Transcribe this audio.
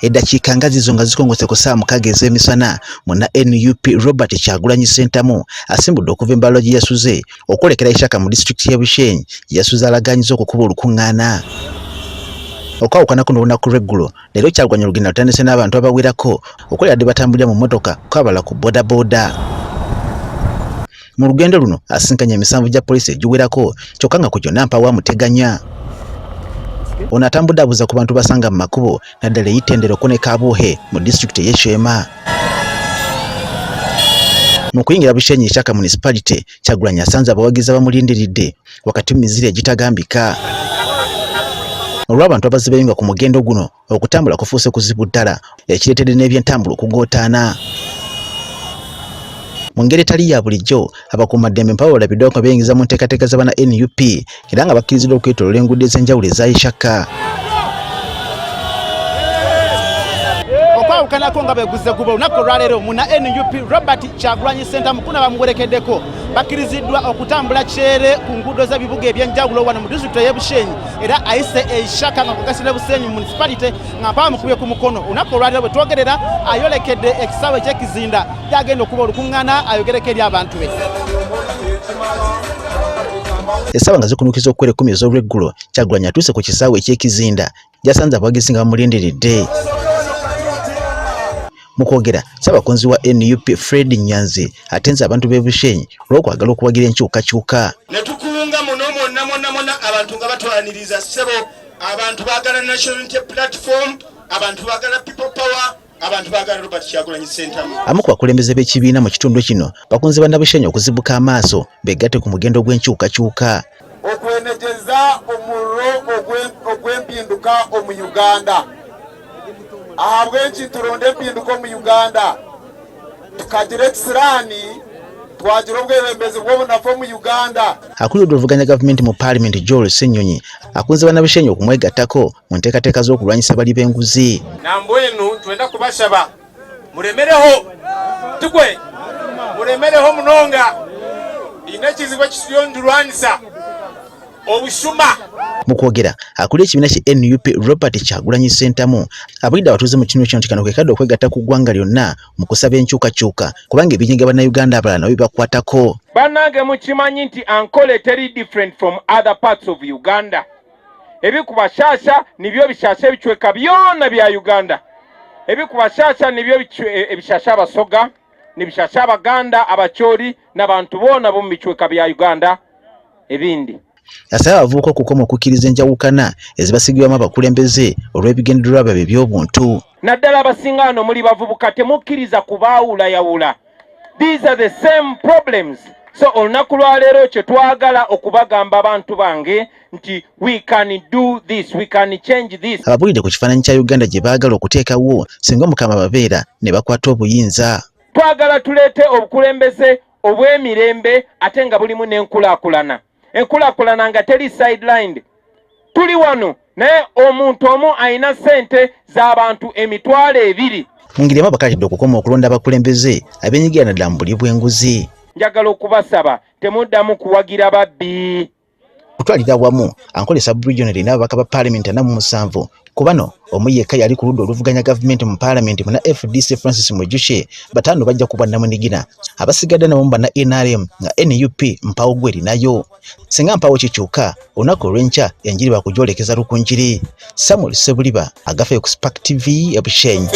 eddakiika nga zizo nga zikongose ku ssaawa mukaaga ez'emisana muna NUP Robert Kyagulanyi Ssentamu asimbudde okuva embalo gye yasuze okwolekera Ishaka mu disitulikiti y'e Bushenyi yasuze alaganyiza okukuba olukuŋŋaana. Okwawukana kuno olunaku lw'eggulo leero Kyagulanyi olugendo lutandise n'abantu abawerako okwali batambulira mu mmotoka kwabala ku bodaboda. Mu lugendo luno asinkanye emisanvu gya poliisi egiwerako kyokka nga ku gyonna mpawo amuteganya. Ono atambudde abuuza ku bantu basanga mu makubo naddala eyitendero ne Kabuuhe mu disitulikiti y'e Kyema. Mu kuyingira Bushenyi Ishaka municipality Kyagulanyi asanze abawagizi abamulindiridde wakati mu mizira egitagambika. Olw'abantu abazibenga ku mugendo guno okutambula kufuuse kuzibu ddala ekireetedde n'ebyentambula okugootaana. Mu ngeri etali ya bulijjo abakuumaddembe mpawo balabiddeko nga beyingiza mu nteekateeka z'abana NUP era nga bakkiriziddwa okwetooloola enguudo ez'enjawulo eza Ishaka. Okwawukanako nga beguze guba olunaku olwaleero muna NUP Robert Kyagulanyi Ssentamu kuna bamuwerekeddeko bakkiriziddwa okutambula kyere ku nguudo z'ebibuga ebyenjawulo wano mu disitulikiti y'e Bushenyi era ayise Ishaka nga kugasira Bushenyi municipality nga mpawo mukubye ku mukono. Olunaku olwaleero bwe twogerera ayolekedde ekisaawe eky'ekizinda gyagenda okuba olukuŋŋaana ayogereko eri abantu be. Essaawa nga zikunuukiza okukwera 10 ez'olweggulo Kyagulanyi atuuse ku kisaawe eky'ekizinda gy'asanze abawagizi nga bamulindiridde. Mu kwogera Ssaabakonzi wa NUP Fred Nyanzi atenze abantu b'e Bushenyi olw'okwagala okuwagira enkyukakyuka. Ne tukunga muno mwonna abantu nga batwaniriza ssebo, abantu baagala National Unity Platform, abantu baagala People Power, abantu baagala Robert Kyagulanyi Ssentamu. Amu ku bakulembeze b'ekibiina mu kitundu kino bakunze bannabushenyi okuzibuka amaaso begatte ku mugendo gw'enkyukakyuka. Okwenejeza omuliro ogw'empinduka omu Uganda. Ahabw'enki turonde empinduka mu Uganda tukagira ekisiraani twagira obwebembezi bw'obunafu mu Uganda. Akulira oluvuganya gavumenti mu Parliament Joel Ssenyonyi akunze bannabushenyi okumwegattako mu nteekateeka z'okulwanyisa bali b'enguzi. Nambwenu twenda kubasaba mulemereho tugwe mulemereho munonga ina ekizibu ekituyonjulwanisa obushuma. Mu kwogera akulira ekibiina ki NUP Robert Kyagulanyi Ssentamu abulidde abatuuze mu kitundu kino kano kwekadde okwegatta ku ggwanga lyonna mu kusaba enkyukakyuka kubanga ebinyiga bannayuganda abalala nabo bibakwatako. Bannange mukimanyi nti Ankole teri different from other parts of Uganda. Ebikubashasha nibyo bishasha ebichweka byonna bya Uganda. Ebikubashasha nibyo ebishasha abasoga nibishasha abaganda abachori n'abantu bona bo mu bichweka bya Uganda ebindi. Asaba abavubuka okukoma okukkiriza enjawukana ezibasigibwamu abakulembeze olw'ebigendererwa byabwe eby'obuntu. Naddala abasingaano muli bavubuka temukkiriza kubaawulayawula. These are the same problems. So olunaku lwaleero kye twagala okubagamba abantu bange nti we can do this, we can change this. Ababulidde ku kifaananyi kya Uganda gye baagala okuteekawo singa Mukama babeera ne bakwata obuyinza. Twagala tuleete obukulembeze obw'emirembe ate nga bulimu n'enkulaakulana. Enkulaakulana nga teri sidelined. Tuli wano naye omuntu omu ayina ssente z'abantu 2,000. Mu ngeri abakatidde okukoma okulonda abakulembeze abenyigira naddala mu buli bw'enguzi. Njagala okubasaba temuddamu kuwagira babbi. Kutwalira wamu Ankole sub-regional n'ababaka ba Parliament 47 ku bano omu yekka yali ku ludda oluvuganya gavumenti mu Parliament muna FDC Francis Mujushe batano bajja kubwa Namunigina abasigadde nabo mu bana NRM nga NUP mpawo gweri nayo singa mpawo kikyuka olunaku olw'enkya enjiri bakujolekeza lukunjiri. Samuel Sebuliba agafe ku Spark TV e Bushenyi.